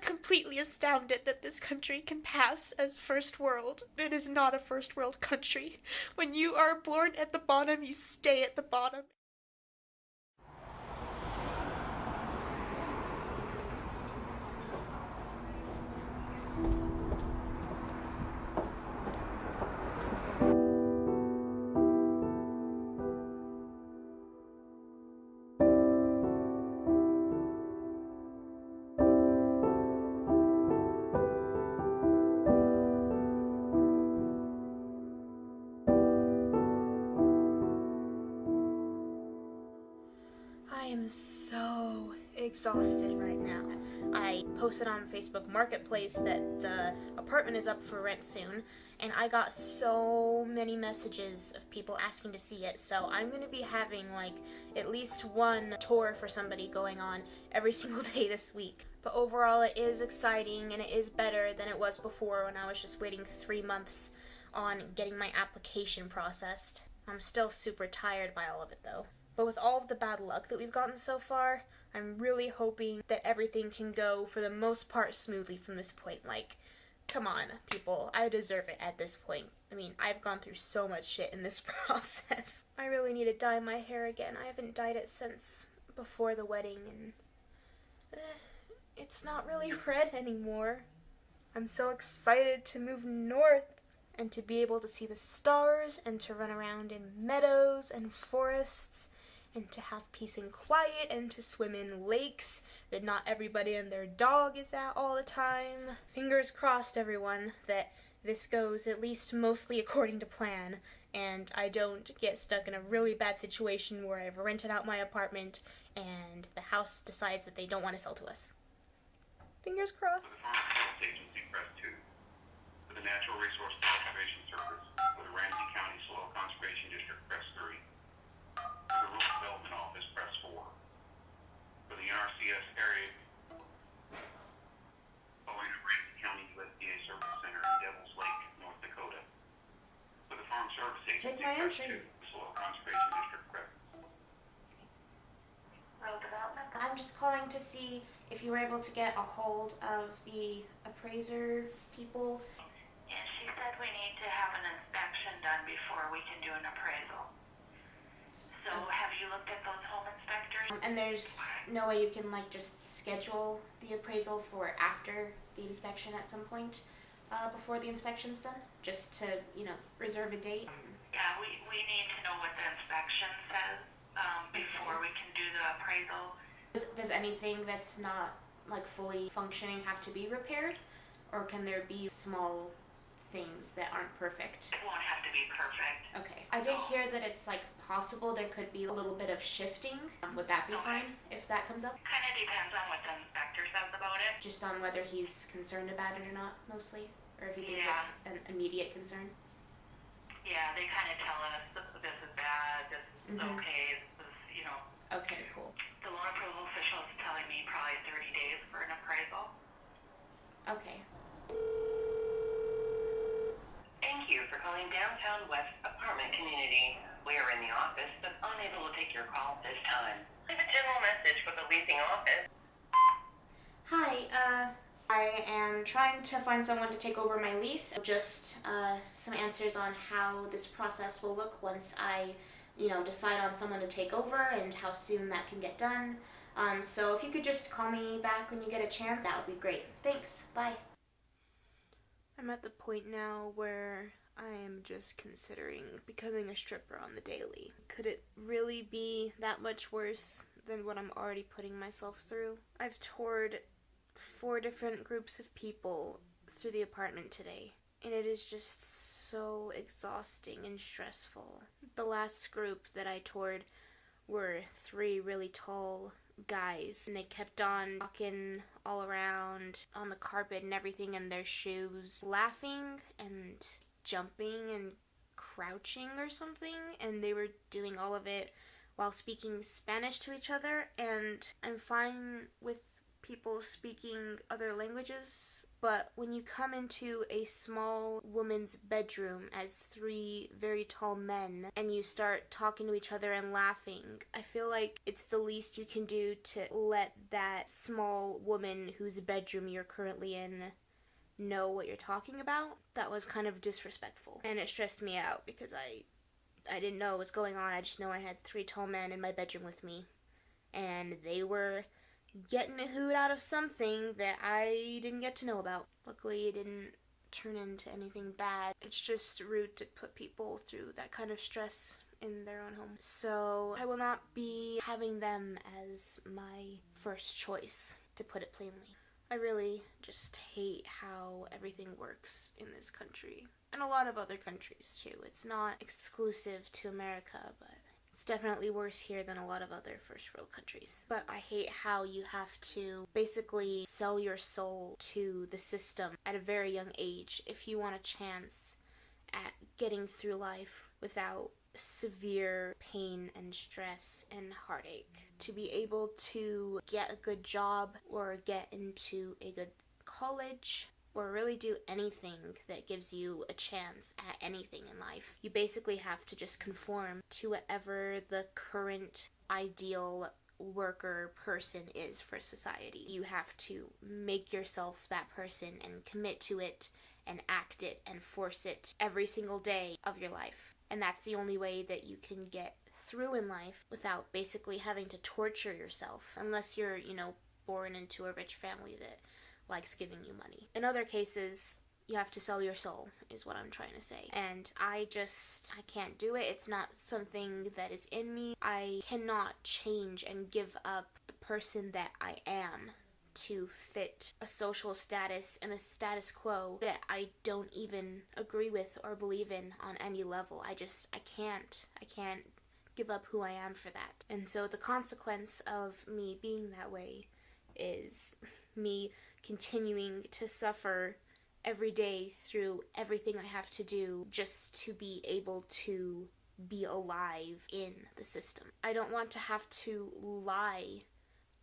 completely astounded that this country can pass as first world. It is not a first world country. When you are born at the bottom, you stay at the bottom. I am so exhausted right now. I posted on Facebook Marketplace that the apartment is up for rent soon, and I got so many messages of people asking to see it, so I'm gonna be having like at least one tour for somebody going on every single day this week. But overall, it is exciting, and it is better than it was before when I was just waiting 3 months on getting my application processed. I'm still super tired by all of it though. But with all of the bad luck that we've gotten so far, I'm really hoping that everything can go for the most part smoothly from this point. Like, come on, people, I deserve it at this point. I mean, I've gone through so much shit in this process. I really need to dye my hair again. I haven't dyed it since before the wedding, and it's not really red anymore. I'm so excited to move north and to be able to see the stars and to run around in meadows and forests and to have peace and quiet and to swim in lakes that not everybody and their dog is at all the time. Fingers crossed, everyone, that this goes at least mostly according to plan and I don't get stuck in a really bad situation where I've rented out my apartment and the house decides that they don't want to sell to us. Fingers crossed. Agency Press 2. For the Natural Resource Conservation Service. For the Ramsey County Soil Conservation District, Press 3. For the Rural Development Office, Press 4. For the NRCS area, following the Ramsey County USDA Service Center in Devils Lake, North Dakota. For the Farm Service Agency, Take my Press entry. 2. Soil Conservation District, Press. Rural Development. I'm just calling to see if you were able to get a hold of the appraiser people. And she said we need to have an inspection done before we can do an appraisal. So have you looked at those home inspectors? And there's no way you can like just schedule the appraisal for after the inspection at some point before the inspection's done? Just to, reserve a date? Yeah, we need to know what the inspection says before we can do the appraisal. Does anything that's not like fully functioning have to be repaired? Or can there be small things that aren't perfect? It won't have to be perfect. Okay. I did hear that it's like possible there could be a little bit of shifting. Would that be fine if that comes up? Kind of depends on what the inspector says about it. Just on whether he's concerned about it or not, mostly? Or if he thinks Yeah. it's an immediate concern? Yeah, they kind of tell us this is bad, this is okay, this is, Okay, cool. the loan approval official is telling me probably 30 days for an appraisal. Okay. Thank you for calling Downtown West Apartment Community. We are in the office, but unable to take your call at this time. Leave a general message for the leasing office. Hi, I am trying to find someone to take over my lease. Just some answers on how this process will look once I, decide on someone to take over and how soon that can get done. So if you could just call me back when you get a chance, that would be great. Thanks. Bye. I'm at the point now where I am just considering becoming a stripper on the daily. Could it really be that much worse than what I'm already putting myself through? I've toured 4 different groups of people through the apartment today, and it is just so exhausting and stressful. The last group that I toured were 3 really tall guys, and they kept on walking all around on the carpet and everything in their shoes, laughing and jumping and crouching or something, and they were doing all of it while speaking Spanish to each other, and I'm fine with people speaking other languages, but when you come into a small woman's bedroom as three very tall men and you start talking to each other and laughing, I feel like it's the least you can do to let that small woman whose bedroom you're currently in know what you're talking about. That was kind of disrespectful, and it stressed me out because I didn't know what was going on. I just know I had three tall men in my bedroom with me, and they were getting a hoot out of something that I didn't get to know about. Luckily, it didn't turn into anything bad. It's just rude to put people through that kind of stress in their own home. So I will not be having them as my first choice, to put it plainly. I really just hate how everything works in this country, and a lot of other countries too. It's not exclusive to America, but it's definitely worse here than a lot of other first world countries. But I hate how you have to basically sell your soul to the system at a very young age if you want a chance at getting through life without severe pain and stress and heartache. To be able to get a good job or get into a good college or really do anything that gives you a chance at anything in life, you basically have to just conform to whatever the current ideal worker person is for society. You have to make yourself that person and commit to it and act it and force it every single day of your life. And that's the only way that you can get through in life without basically having to torture yourself, unless you're, born into a rich family that likes giving you money. In other cases, you have to sell your soul, is what I'm trying to say. And I can't do it. It's not something that is in me. I cannot change and give up the person that I am to fit a social status and a status quo that I don't even agree with or believe in on any level. I can't give up who I am for that. And so the consequence of me being that way is me continuing to suffer every day through everything I have to do just to be able to be alive in the system. I don't want to have to lie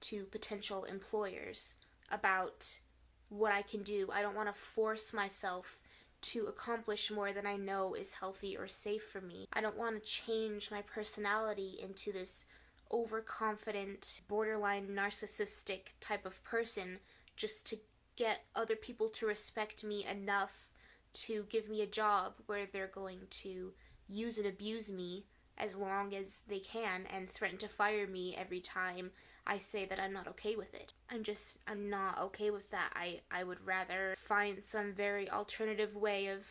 to potential employers about what I can do. I don't want to force myself to accomplish more than I know is healthy or safe for me. I don't want to change my personality into this overconfident, borderline narcissistic type of person just to get other people to respect me enough to give me a job where they're going to use and abuse me as long as they can and threaten to fire me every time I say that I'm not okay with it. I'm not okay with that. I would rather find some very alternative way of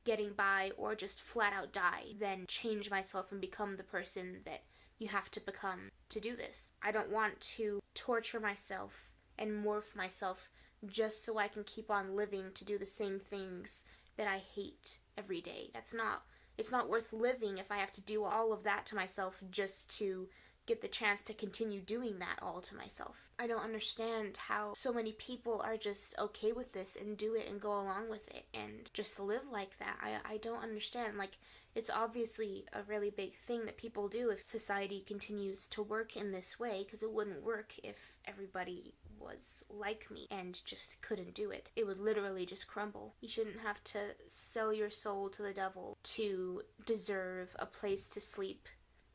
getting by or just flat out die than change myself and become the person that you have to become to do this. I don't want to torture myself and morph myself just so I can keep on living to do the same things that I hate every day. It's not worth living if I have to do all of that to myself just to get the chance to continue doing that all to myself. I don't understand how so many people are just okay with this and do it and go along with it and just live like that. I don't understand. Like, it's obviously a really big thing that people do if society continues to work in this way, because it wouldn't work if everybody was like me and just couldn't do it. It would literally just crumble. You shouldn't have to sell your soul to the devil to deserve a place to sleep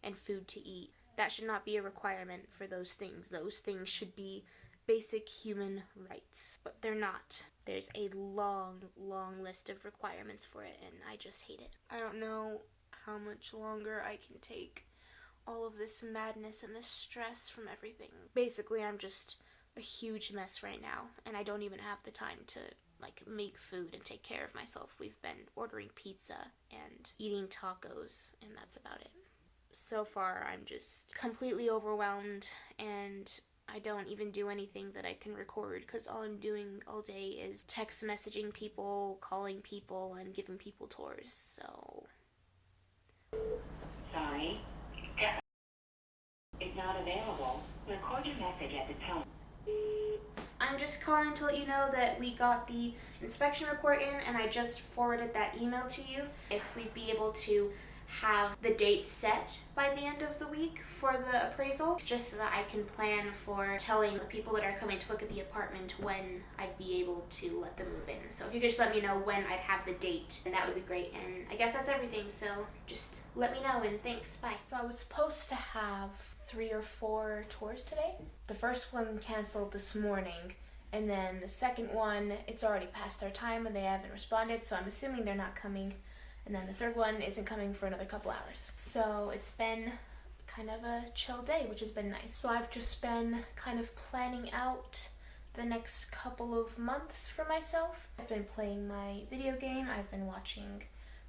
and food to eat. That should not be a requirement for those things. Those things should be basic human rights. But they're not. There's a long, long list of requirements for it, and I just hate it. I don't know how much longer I can take all of this madness and this stress from everything. Basically, I'm just a huge mess right now, and I don't even have the time to make food and take care of myself. We've been ordering pizza and eating tacos, and that's about it. So far, I'm just completely overwhelmed, and I don't even do anything that I can record because all I'm doing all day is text messaging people, calling people, and giving people tours, so... Sorry, is not available. Record your message at the tone. I'm just calling to let you know that we got the inspection report in, and I just forwarded that email to you. If we'd be able to have the date set by the end of the week for the appraisal, just so that I can plan for telling the people that are coming to look at the apartment when I'd be able to let them move in. So if you could just let me know when I'd have the date, and that would be great. And I guess that's everything, so just let me know, and thanks, bye. So I was supposed to have 3 or 4 tours today. The first one canceled this morning, and then the second one, it's already past their time and they haven't responded, so I'm assuming they're not coming. And then the third one isn't coming for another couple hours. So it's been kind of a chill day, which has been nice. So I've just been kind of planning out the next couple of months for myself. I've been playing my video game, I've been watching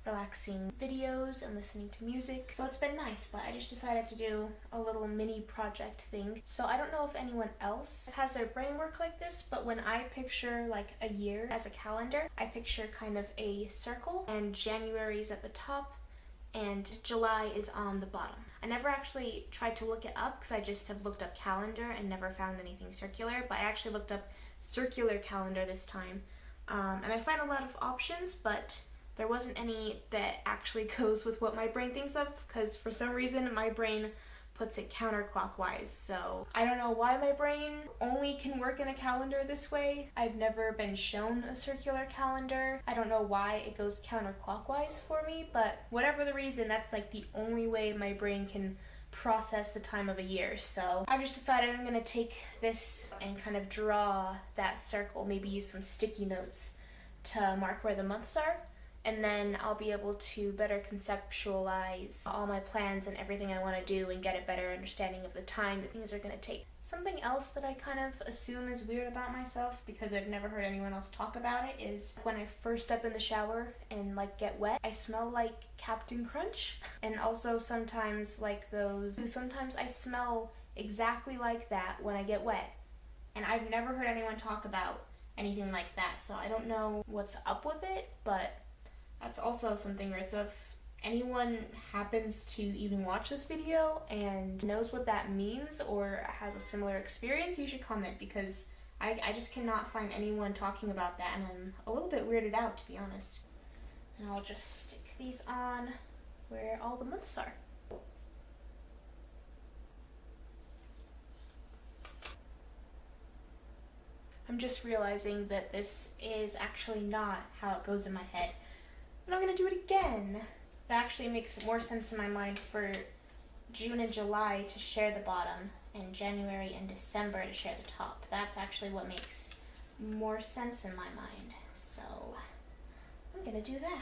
relaxing videos and listening to music. So it's been nice, but I just decided to do a little mini project thing. So I don't know if anyone else has their brain work like this, but when I picture like a year as a calendar, I picture kind of a circle, and January is at the top and July is on the bottom. I never actually tried to look it up because I just have looked up calendar and never found anything circular, but I actually looked up circular calendar this time, and I find a lot of options, but there wasn't any that actually goes with what my brain thinks of, because for some reason my brain puts it counterclockwise. So I don't know why my brain only can work in a calendar this way. I've never been shown a circular calendar. I don't know why it goes counterclockwise for me, but whatever the reason, that's like the only way my brain can process the time of a year. So I've just decided I'm gonna take this and kind of draw that circle, maybe use some sticky notes to mark where the months are. And then I'll be able to better conceptualize all my plans and everything I want to do and get a better understanding of the time that things are going to take. Something else that I kind of assume is weird about myself, because I've never heard anyone else talk about it, is when I first step in the shower and like get wet, I smell like Captain Crunch. And also sometimes sometimes I smell exactly like that when I get wet. And I've never heard anyone talk about anything like that, so I don't know what's up with it, but that's also something where it's if anyone happens to even watch this video and knows what that means or has a similar experience, you should comment, because I just cannot find anyone talking about that, and I'm a little bit weirded out, to be honest. And I'll just stick these on where all the months are. I'm just realizing that this is actually not how it goes in my head. And I'm gonna do it again. That actually makes more sense in my mind for June and July to share the bottom, and January and December to share the top. That's actually what makes more sense in my mind. So I'm gonna do that.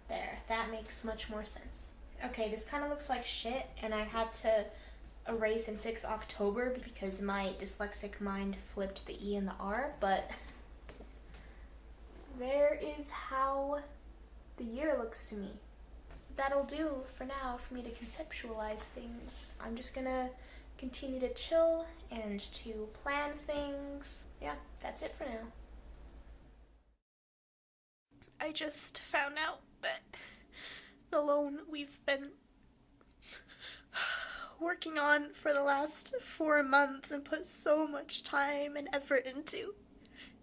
There, that makes much more sense. Okay, this kind of looks like shit, and I had to erase and fix October because my dyslexic mind flipped the E and the R, but there is how the year looks to me. That'll do for now for me to conceptualize things. I'm just gonna continue to chill and to plan things. Yeah, that's it for now. I just found out that the loan we've been working on for the last 4 months and put so much time and effort into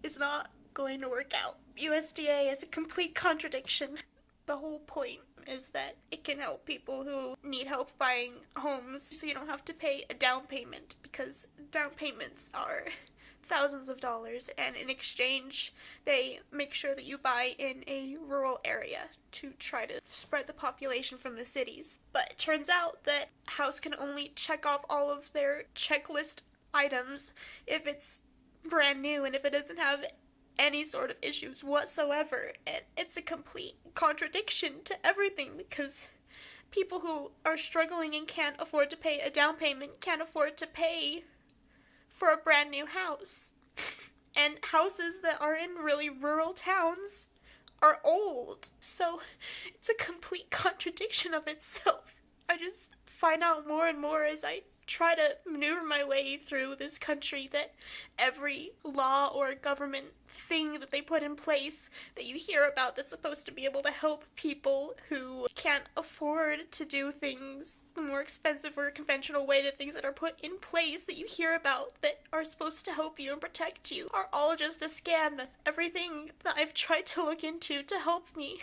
is not going to work out. USDA is a complete contradiction. The whole point is that it can help people who need help buying homes, so you don't have to pay a down payment, because down payments are thousands of dollars, and in exchange they make sure that you buy in a rural area to try to spread the population from the cities. But it turns out that house can only check off all of their checklist items if it's brand new and if it doesn't have any sort of issues whatsoever. And it's a complete contradiction to everything, because people who are struggling and can't afford to pay a down payment can't afford to pay for a brand new house. And houses that are in really rural towns are old. So it's a complete contradiction of itself. I just find out more and more as I try to maneuver my way through this country that every law or government thing that they put in place that you hear about that's supposed to be able to help people who can't afford to do things the more expensive or conventional way, the things that are put in place that you hear about that are supposed to help you and protect you are all just a scam. Everything that I've tried to look into to help me,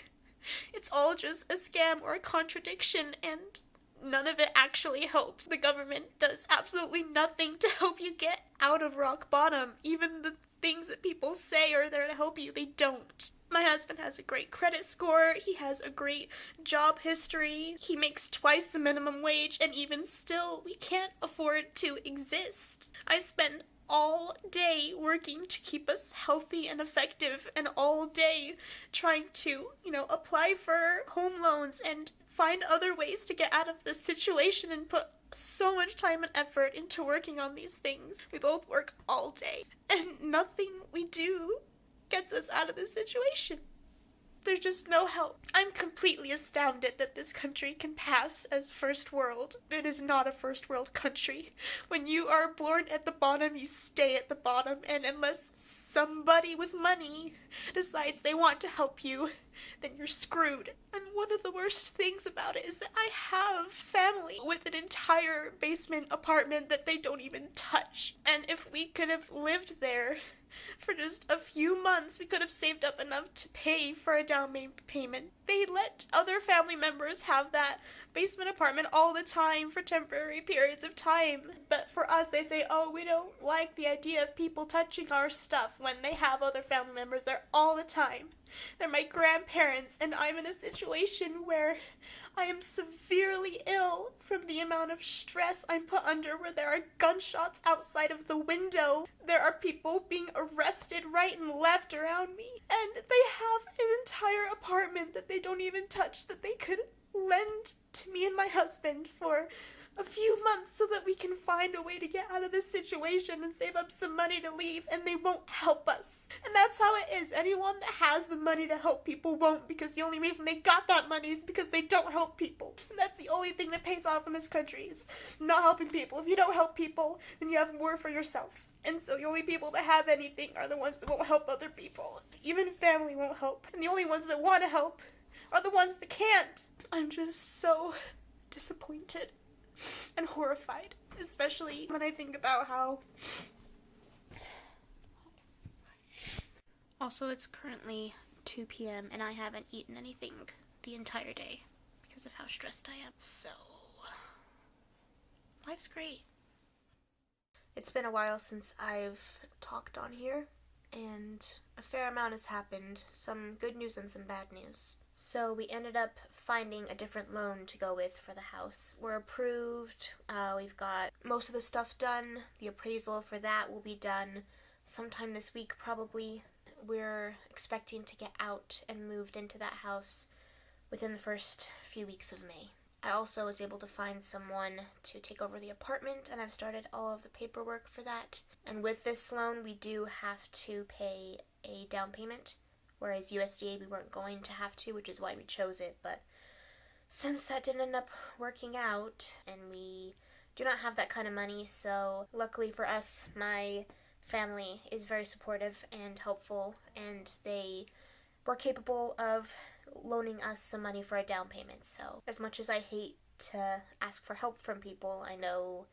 it's all just a scam or a contradiction, and none of it actually helps. The government does absolutely nothing to help you get out of rock bottom. Even the things that people say are there to help you, they don't. My husband has a great credit score, he has a great job history, he makes twice the minimum wage, and even still, we can't afford to exist. I spend all day working to keep us healthy and effective, and all day trying to, apply for home loans and find other ways to get out of this situation and put so much time and effort into working on these things. We both work all day, and nothing we do gets us out of this situation. There's just no help. I'm completely astounded that this country can pass as first world. It is not a first world country. When you are born at the bottom, you stay at the bottom, and unless somebody with money decides they want to help you, then you're screwed. And one of the worst things about it is that I have family with an entire basement apartment that they don't even touch. And if we could have lived there for just a few months, we could have saved up enough to pay for a down payment. They let other family members have that basement apartment all the time for temporary periods of time. But for us, they say, oh, we don't like the idea of people touching our stuff when they have other family members there all the time. They're my grandparents, and I'm in a situation where I am severely ill from the amount of stress I'm put under, where there are gunshots outside of the window. There are people being arrested right and left around me. And they have an entire apartment that they don't even touch that they could lend to me and my husband for a few months so that we can find a way to get out of this situation and save up some money to leave, and they won't help us. And that's how it is. Anyone that has the money to help people won't, because the only reason they got that money is because they don't help people. And that's the only thing that pays off in this country, is not helping people. If you don't help people, then you have more for yourself. And so the only people that have anything are the ones that won't help other people. Even family won't help. And the only ones that want to help are the ones that can't. I'm just so disappointed and horrified, especially when I think about how... Also, it's currently 2 p.m. and I haven't eaten anything the entire day because of how stressed I am. So, life's great. It's been a while since I've talked on here, and a fair amount has happened. Some good news and some bad news. So we ended up finding a different loan to go with for the house. We're approved, we've got most of the stuff done. The appraisal for that will be done sometime this week probably. We're expecting to get out and moved into that house within the first few weeks of May. I also was able to find someone to take over the apartment, and I've started all of the paperwork for that. And with this loan, we do have to pay a down payment, whereas USDA we weren't going to have to, which is why we chose it. But since that didn't end up working out, and we do not have that kind of money, so luckily for us, my family is very supportive and helpful, and they were capable of loaning us some money for a down payment. So as much as I hate to ask for help from people, I know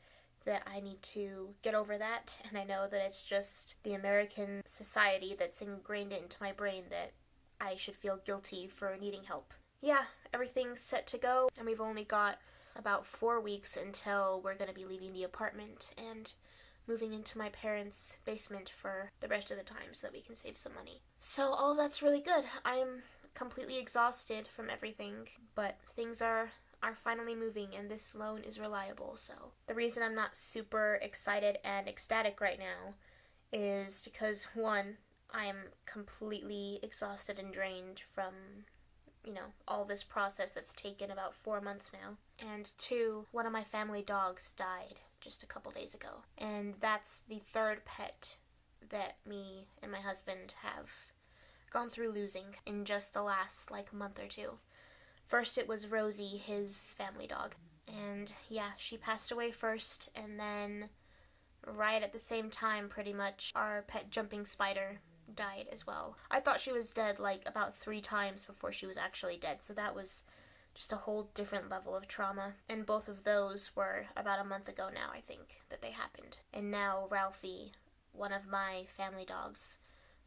that I need to get over that, and I know that it's just the American society that's ingrained into my brain that I should feel guilty for needing help. Yeah, everything's set to go, and we've only got about 4 weeks until we're going to be leaving the apartment and moving into my parents' basement for the rest of the time so that we can save some money. So all of that's really good. I'm completely exhausted from everything, but things are finally moving, and this loan is reliable. So the reason I'm not super excited and ecstatic right now is because, one, I'm completely exhausted and drained from, all this process that's taken about 4 months now. And two, one of my family dogs died just a couple days ago. And that's the third pet that me and my husband have gone through losing in just the last month or two. First it was Rosie, his family dog, And yeah, she passed away first, and then right at the same time, pretty much, our pet jumping spider died as well. I thought she was dead like about 3 times before she was actually dead, so that was just a whole different level of trauma. And both of those were about a month ago now, I think, that they happened. And now Ralphie, one of my family dogs,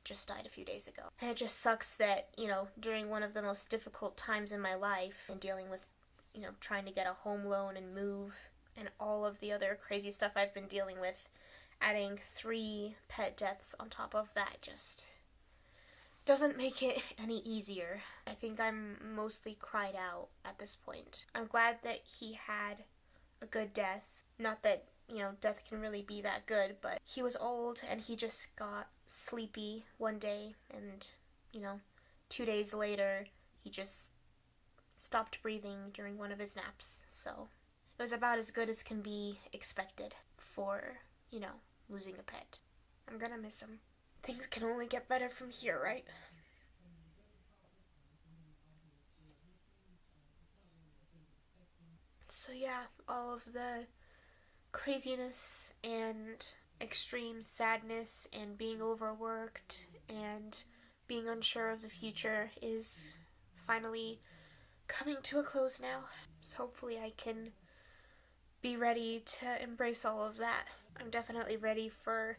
just died a few days ago. And it just sucks that, during one of the most difficult times in my life, and dealing with, trying to get a home loan and move, and all of the other crazy stuff I've been dealing with, adding 3 pet deaths on top of that just doesn't make it any easier. I think I'm mostly cried out at this point. I'm glad that he had a good death. Not that, death can really be that good, but he was old and he just got sleepy one day, and, 2 days later, he just stopped breathing during one of his naps. So it was about as good as can be expected for, losing a pet. I'm gonna miss him. Things can only get better from here, right? So yeah, all of the craziness and extreme sadness and being overworked and being unsure of the future is finally coming to a close now. So hopefully I can be ready to embrace all of that. I'm definitely ready for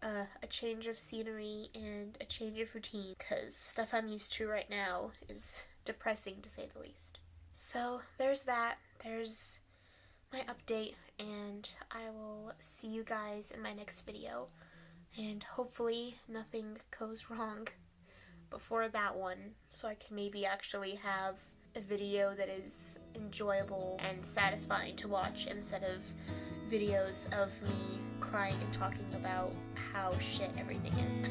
a change of scenery and a change of routine, because stuff I'm used to right now is depressing, to say the least. So there's that. There's my update, and I will see you guys in my next video, and hopefully nothing goes wrong before that one, so I can maybe actually have a video that is enjoyable and satisfying to watch instead of videos of me crying and talking about how shit everything is.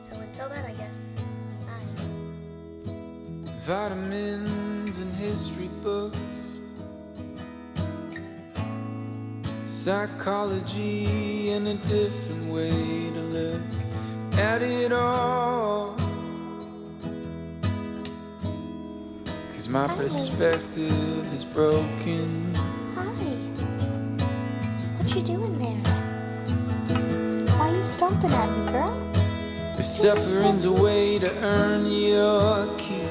So until then, I guess, bye. Vitamins and history books, psychology and a different way to look at it all. 'Cause my perspective is broken. Hi. What you doing there? Why you stomping at me, girl? If suffering's a way to earn your keep,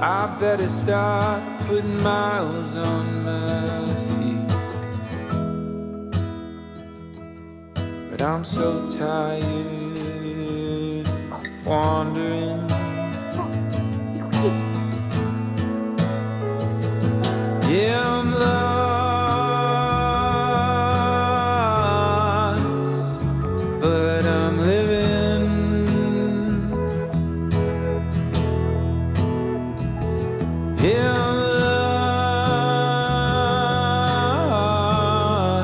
I better start putting miles on my feet. But I'm so tired of wandering. Yeah, I'm lost, but I'm living. Yeah, I'm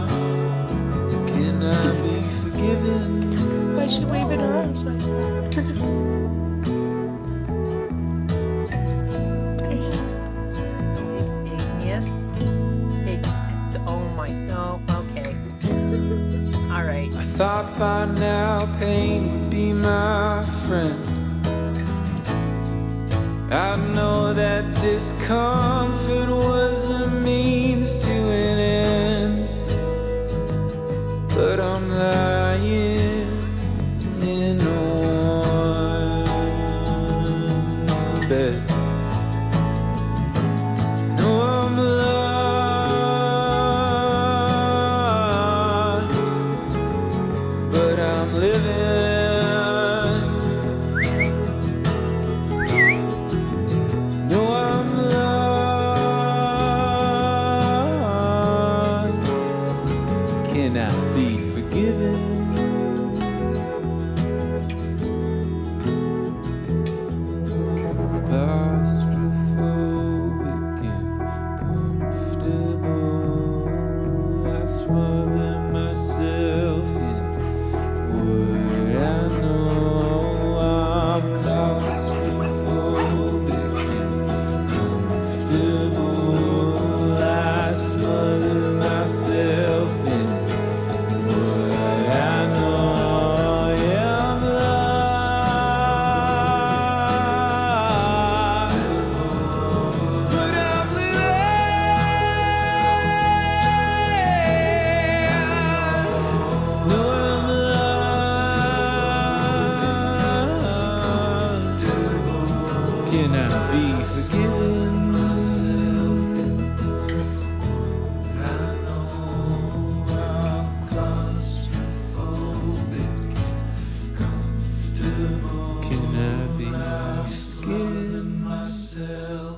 lost. Can I be forgiven? Why is she waving her arms like that? Igneous? Oh my, no, okay. Alright. I thought by now pain would be my friend. I know that discomfort was a means to an end, but I'm lying in a warm bed. No, I'm lost, but I'm living. No, I'm lost. Can I be forgiven? Clouds Can I be forgiven myself? I know I'm claustrophobic and comfortable. Can I be forgiven myself?